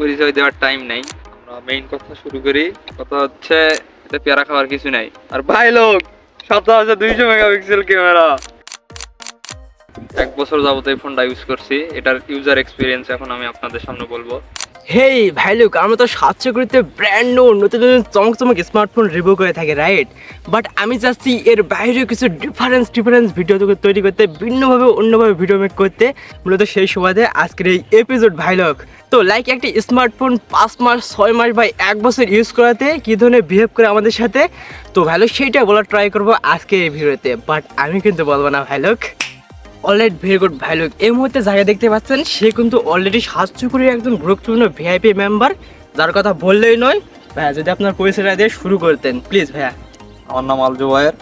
পরিচয় দেওয়ার টাইম নাই, আমরা মেইন কথা শুরু করি। কথা হচ্ছে এটা পেয়ারা খাওয়ার কিছু নাই। আর ভাই লোক 2700 মেগাপিক্সেল ক্যামেরা, 1 বছর যাবত এই ফোনটা ইউজ করছি। এটার ইউজার এক্সপিরিয়েন্স এখন আমি আপনাদের সামনে বলবো। হেই ভাই লোক, আমরা তো 700 ব্র্যান্ড নতুন নতুন চমক স্মার্টফোন রিভিউ করে থাকি, রাইট? বাট আমি চাচ্ছি এর বাইরেও কিছু ডিফারেন্স ভিডিও তৈরি করতে, ভিন্নভাবে অন্যভাবে ভিডিও মেক করতে। মূলত সেই সুবাদে আজকের এই এপিসোড ভাই লোক। তো লাইক একটি স্মার্টফোন 5 মাস 6 মাস বা 1 বছর ইউজ করাতে কী ধরনের বিহেভ করে আমাদের সাথে, তো ভাই লোক সেইটা বলার ট্রাই করবো আজকে এই ভিডিওতে। বাট আমি কিন্তু বলবো না ভাই লোক। অলরাইট, ভেরি গুড ভাই লোক। এই মুহূর্তে জায়গা দেখতে পাচ্ছেন, সে কিন্তু অলরেডি 700 একজন গুরুত্বপূর্ণ ভিআইপি মেম্বার, যার কথা বললেই নয়। ভাইয়া যদি আপনার পরিচয়টা দিয়ে শুরু করতেন প্লিজ ভাইয়া। আমার নাম আলজু ভাইয়ের।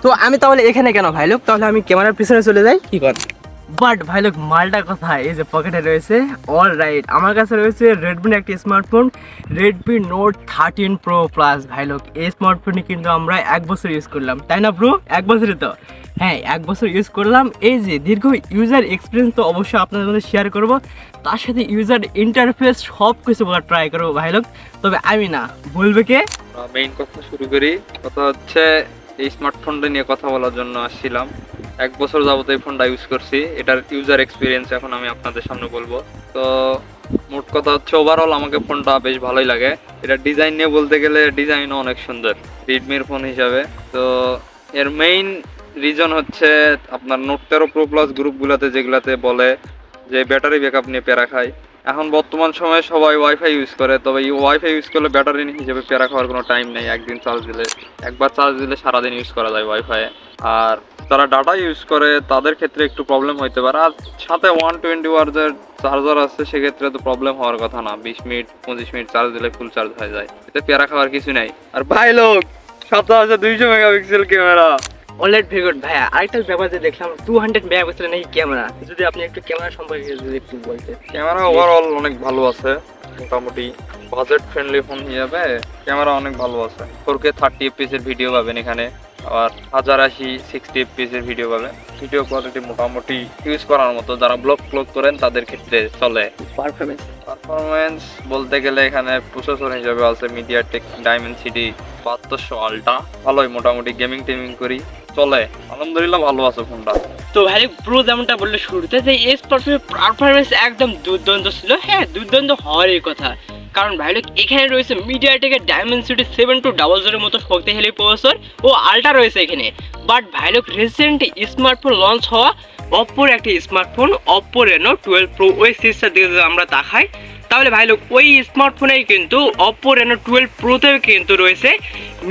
তো আমি তাহলে এখানে কেন ভাই লোক? তাহলে আমি ক্যামেরার পিছনে চলে যাই, কি কর? বাট ভাই লোক, মালটা কোথায়? এই যে পকেটে রয়েছে। অল রাইট, আমার কাছে রয়েছে রেডমির একটি smartphone, Redmi note 13 pro plus. ভাই লোক, এই স্মার্টফোনটি কিন্তু আমরা 1 বছর ইউজ করলাম, তাই না ব্রো? 1 বছরই তো? হ্যাঁ, 1 বছর ইউজ করলাম। এই যে দীর্ঘ ইউজার এক্সপিরিয়েন্স তো অবশ্যই আপনাদের মধ্যে শেয়ার করব, তার সাথে ইউজার ইন্টারফেস সব কিছু বলার ট্রাই করবো ভাই লোক। তবে আমি না, বলবে কে? মেইন কথা শুরু করি। কথা হচ্ছে এই স্মার্টফোনটা নিয়ে কথা বলার জন্য আসছিলাম। 1 বছর যাবত এই ফোনটা ইউজ করছি। এটার ইউজার এক্সপিরিয়েন্স এখন আমি আপনাদের সামনে বলবো। তো মোট কথা হচ্ছে ওভারঅল আমাকে ফোনটা বেশ ভালোই লাগে। এটা ডিজাইন নিয়ে বলতে গেলে ডিজাইনও অনেক সুন্দর রেডমির ফোন হিসাবে। তো এর মেইন রিজন হচ্ছে আপনার নোট 13 প্রো প্লাস গ্রুপগুলোতে যেগুলাতে বলে যে ব্যাটারি ব্যাকআপ নিয়ে প্যারা খায়। এখন বর্তমান সময়ে সবাই ওয়াইফাই ইউজ করে, তবে এই ওয়াইফাই ইউজ করলে ব্যাটারি হিসেবে প্যারা খাওয়ার কোনো টাইম নেই। একবার চার্জ দিলে সারাদিন ইউজ করা যায় ওয়াইফাই। আর যারা ডাটা ইউজ করে তাদের ক্ষেত্রে একটু প্রবলেম হইতে পারে। আর সাথে 120 ওয়াটের চার্জার আছে, সেক্ষেত্রে তো প্রবলেম হওয়ার কথা না। 20 মিনিট 25 মিনিট চার্জ দিলে ফুল চার্জ হয়ে যায়। এতে প্যারা খাওয়ার কিছু নাই। আর ভাই লোক 7200 megapixel camera. Alright, very good ভাইয়া। আরেকটা ব্যাপার যে দেখলাম 200 মেগাপিক্সেল নাকি ক্যামেরা, যদি আপনি একটু ক্যামেরা সম্পর্কে যদি একটু বলতেন। ক্যামেরা ওভারঅল অনেক ভালো আছে, মোটামুটি বাজেট ফ্রেন্ডলি ফোন হিসাবে ক্যামেরা অনেক ভালো আছে। 4K 30 fps এর ভিডিও পাবেন এখানে, আবার 1080 60 fps এর ভিডিও পাবেন। ভিডিও কোয়ালিটি মোটামুটি ইউজ করার মতো, যারা ব্লগ করেন তাদের ক্ষেত্রে চলে। পারফরমেন্স বলতে গেলে এখানে প্রসেসর হিসেবে আছে মিডিয়াটেক ডাইমেনসিটি 7200 আলট্রা। ভালোই, মোটামুটি গেমিং টেমিং করি, চলে, আলহামদুলিল্লাহ ভালো আছে ফোনটা। তো ভাই ব্রো যেমনটা বললো শুরুতে যে এই স্মার্টফোনের পারফরমেন্স একদম দুর্দান্ত ছিল। হ্যাঁ, দুর্দান্ত হওয়ারই কথা, কারণ ভাই লোক এখানে রয়েছে মিডিয়াটেকের ডায়মেনসিটি 7200 মতো শক্তিশালী প্রসেসর ও আল্ট্রা রয়েছে এখানে। বাট ভাই লোক রিসেন্ট স্মার্টফোন লঞ্চ হওয়া অপ্পোর একটি স্মার্টফোন, অপ্পো রেনো 12 প্রো, ওই সিরিজটার দিকে যদি আমরা তাকাই, তাহলে ভাই লোক ওই স্মার্টফোনেই কিন্তু অপ্পো রেনো 12 প্রোতেও কিন্তু রয়েছে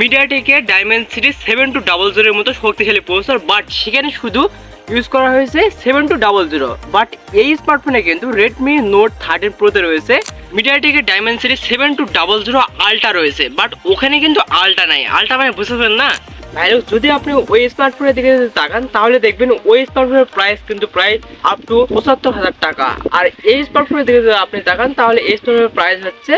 মিডিয়াটেকের ডায়মেনসিটি 7200 মতো শক্তিশালী প্রসেসর। বাট সেখানে শুধু ইউজ করা হয়েছে 7200। বাট এই স্মার্টফোনে কিন্তু রেডমি নোট 13 প্রোতে রয়েছে মিডিয়াটেকের ডায়মেনসিটি 7200 আল্ট্রা রয়েছে। বাট ওখানে কিন্তু আল্ট্রা নাই। আল্ট্রা মানে বুঝতেছেন না ভাই লোক? যদি আপনি ওই স্মার্টফোনের দিকে যদি তাকান, তাহলে দেখবেন ওই স্মার্টফোনের প্রাইস কিন্তু প্রায় আপ টু 75,000 টাকা। আর এই স্মার্টফোনের দিকে যদি আপনি তাকান, তাহলে এই স্মার্টফোনের প্রাইস হচ্ছে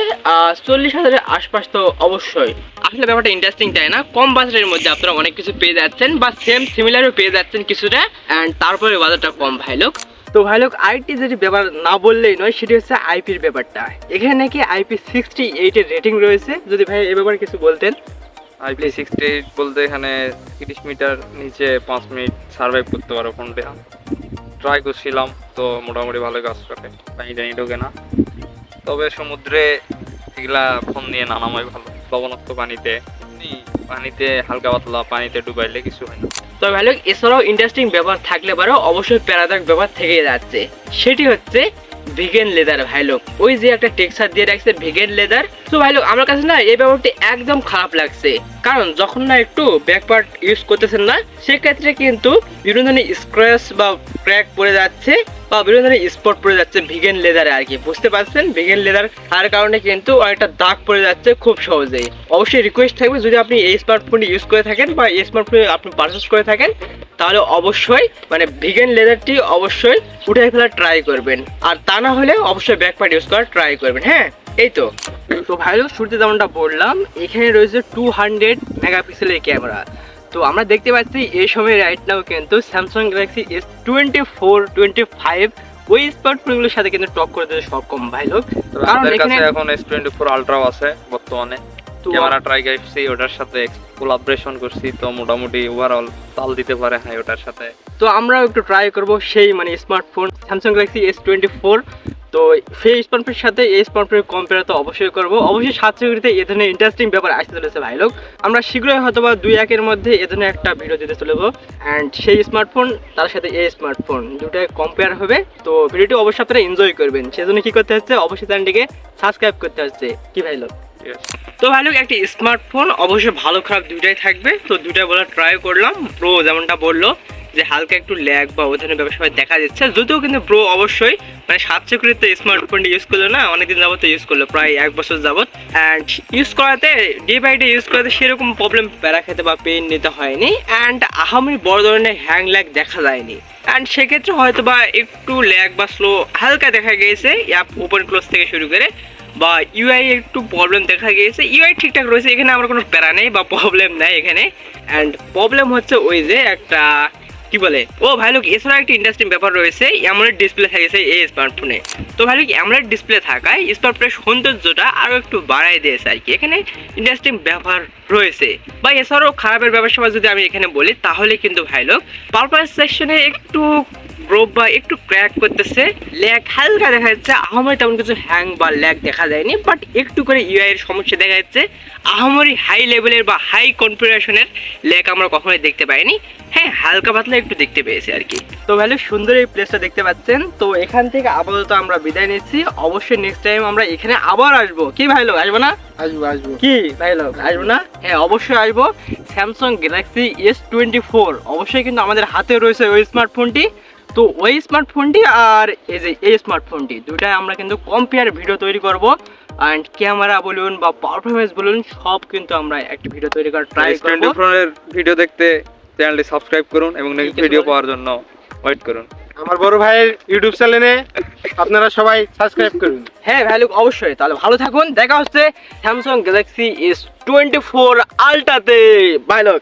40,000-এর আশপাশ। তো অবশ্যই আসলে ব্যাপারটা ইন্টারেস্টিং, তাই না? কম বাজেটের মধ্যে আপনারা অনেক কিছু পেয়ে যাচ্ছেন, বা সিমিলারও পেয়ে যাচ্ছেন কিছুটা, অ্যান্ড তারপরে বাজেটটা কম ভাই লোক। তো ভাই লোক, আরেকটি যেটি ব্যাপার না বললেই নয়, সেটি হচ্ছে আইপির ব্যাপারটা। এখানে নাকি IP68 এর রেটিং রয়েছে। যদি ভাই এ ব্যাপারে কিছু বলতেন। IP68 বলতে এখানে 30 মিটার নিচে 5 মিনিট সার্ভাইভ করতে পারো ফোনটা। ট্রাই করছিলাম, তো মোটামুটি ভালো কাজ করে, পানি টানি ঢোকে না। তবে সমুদ্রে এগুলা ফোন নিয়ে নানাময় ভালো, লবণাক্ত পানিতে হালকা পাতলা পানিতে ডুবাইলে কিছু হয় না। তবে ভাই লোক, এছাড়াও ইন্টারেস্টিং ব্যাপার থাকলে পারো, অবশ্যই প্যারাদায়ক ব্যাপার থেকে যাচ্ছে, সেটি হচ্ছে ভিগান লেদার। ভাই লোক, ওই যে একটা টেক্সচার দিয়ে রাখছে ভিগান লেদার। তো ভাই লোক, আমার কাছে না এই ব্যাপারটি একদম খারাপ লাগছে, কারণ যখন না একটু ব্যাক পার্ট ইউজ করতেছেন না, সেক্ষেত্রে কিন্তু বিভিন্ন ধরনের স্ক্র্যাচ বা ক্র্যাক পড়ে যাচ্ছে, বা বিভিন্ন ধরনের স্পট পড়ে যাচ্ছে ভিগান লেদারে আর কি। বুঝতে পারছেন? ভিগান লেদার তার কারণে কিন্তু অনেকটা দাগ পড়ে যাচ্ছে খুব সহজেই। অবশ্যই রিকোয়েস্ট থাকবে, যদি আপনি এই স্মার্টফোনটি ইউজ করে থাকেন বা এই স্মার্টফোন আপনি পারচেস করে থাকেন, তাহলে অবশ্যই মানে ভিগান লেদারটি অবশ্যই উঠে ফেলার ট্রাই করবেন। আর তা না হলে অবশ্যই ব্যাক পার্ট ইউজ করার ট্রাই করবেন। হ্যাঁ, এই তো ভাই লোক, শুরুতে যেমনটা বললাম, এখানে রয়েছে 200 মেগাপিক্সেলের ক্যামেরা। তো আমরা দেখতে পাচ্ছি এই সময় রাইট নাও কিন্তু স্যামসাং গ্যালাক্সি S24, 25 ওই স্মার্টফোনগুলোর সাথে কিন্তু টক করে দিতে সক্ষম ভাই লোক। তবে কারণ আমাদের এখানে কাছে এখন S24 আলট্রাও আছে বর্তমানে, তো ক্যামেরা ট্রাই করছি, ওটার সাথে কোলাবরেশন করছি, তো মোটামুটি ওভারঅল তাল দিতে পারে হ্যাঁ ওটার সাথে। তো আমরাও একটু ট্রাই করব সেই মানে স্মার্টফোন স্যামসাং গ্যালাক্সি S24। তো সেই স্মার্টফোনের সাথে এই স্মার্টফোনের কম্পেয়ার তো অবশ্যই করব। অবশ্যই 7 সেকেন্ডে এ ধরনের ইন্টারেস্টিং ব্যাপার আসতে চলেছে ভাই লোক। আমরা শীঘ্রই হয়তো বা 2-1 মধ্যে এ ধরনের একটা ভিডিও দিতে চলেব, অ্যান্ড সেই স্মার্টফোন তার সাথে এই স্মার্টফোন দুটাই কম্পেয়ার হবে। তো ভিডিওটি অবশ্যই আপনারা এনজয় করবেন, সেজন্য কি করতে হচ্ছে, অবশ্যই চ্যানেলটিকে সাবস্ক্রাইব করতে হচ্ছে কি ভাই লোক। তো ভাই লোক একটা স্মার্টফোন অবশ্যই ভালো খারাপ দুইটাই থাকবে, তো দুইটাই বলার ট্রাই করলাম। প্রো যেমনটা বললো যে হালকা একটু ল্যাগ বা ওই ধরনের ব্যাপার সবাই দেখা যাচ্ছে, যদিও কিন্তু প্রো অবশ্যই মানে 7 সেকেন্ডে স্মার্টফোনটি ইউজ করলো না, অনেকদিন যাবত ইউজ করলো, প্রায় 1 বছর যাবত, অ্যান্ড ইউজ করাতে ডে বাই ডে ইউজ করাতে সেরকম প্রবলেম প্যারা খেতে বা পেন নিতে হয়নি, অ্যান্ড আহামরি বড় ধরনের হ্যাং ল্যাগ দেখা যায়নি। অ্যান্ড সেক্ষেত্রে হয়তো বা একটু ল্যাগ বা স্লো হালকা দেখা গিয়েছে অ্যাপ ওপেন ক্লোজ থেকে শুরু করে, বা ইউআই একটু প্রবলেম দেখা গিয়েছে। ইউআই ঠিকঠাক রয়েছে, এখানে আমার কোনো প্যারা নেই বা প্রবলেম নেই এখানে। অ্যান্ড প্রবলেম হচ্ছে ওই যে একটা কি বলে ও ভাই লোক, এছাড়া একটা ইন্টারেস্টিং ব্যাপার রয়েছে, অ্যামোলেড ডিসপ্লে থাকেছে এই স্মার্টফোনে। তো ভাই লোক অ্যামোলেড ডিসপ্লে থাকায় স্মার্টফোনের সৌন্দর্যটা আরও একটু বাড়াই দিয়েছে আর কি, এখানে ইন্টারেস্টিং ব্যাপার রয়েছে। বা এছাড়াও খারাপের ব্যাপার সবাই যদি আমি এখানে বলি তাহলে কিন্তু ভাই লোক পারফরমেন্স সেকশনে একটু গ্রোপ বা একটু ক্র্যাক করতেছে, ল্যাগ হালকা দেখা যাচ্ছে, আহামরি তেমন কিছু হ্যাং বা ল্যাগ দেখা যায়নি, বাট একটু করে ইউআই এর সমস্যা দেখা যাচ্ছে। আহামরি হাই লেভেলের বা হাই কনফিগারেশনের ল্যাগ আমরা কখনোই দেখতে পাইনি, হ্যাঁ হালকা পাতলা একটু দেখতে পেয়েছি আর কি। তো ভালো সুন্দর এই প্লেসটা দেখতে পাচ্ছেন। তো এখান থেকে আপাতত আমরা বিদায় নিচ্ছি, অবশ্যই নেক্সট টাইম আমরা এখানে আবার আসবো কি ভাই লোক, আসবো না? আসবো কি ভাই লোক আসবো না? হ্যাঁ অবশ্যই আসবো। স্যামসাং গ্যালাক্সি S24 অবশ্যই কিন্তু আমাদের হাতে রয়েছে ওই স্মার্টফোনটি। তো ওই স্মার্টফোনটি আর এই যে এই স্মার্টফোনটি দুটাই আমরা কিন্তু কম্পেয়ার ভিডিও তৈরি করব, অ্যান্ড ক্যামেরা বলুন বা পারফরমেন্স বলুন সব কিন্তু আমরা একটা ভিডিও তৈরি করার ট্রাই করব। S24 এর ভিডিও দেখতে চ্যানেলটি সাবস্ক্রাইব করুন এবং নেক্সট ভিডিও পাওয়ার জন্য ওয়েট করুন। আমার বড় ভাইয়ের ইউটিউব চ্যানেলে আপনারা সবাই সাবস্ক্রাইব করুন। হ্যাঁ ভাই লোক অবশ্যই, তাহলে ভালো থাকুন, দেখা হচ্ছে স্যামসাং গ্যালাক্সি S24 আলট্রাতে। বাই লোক।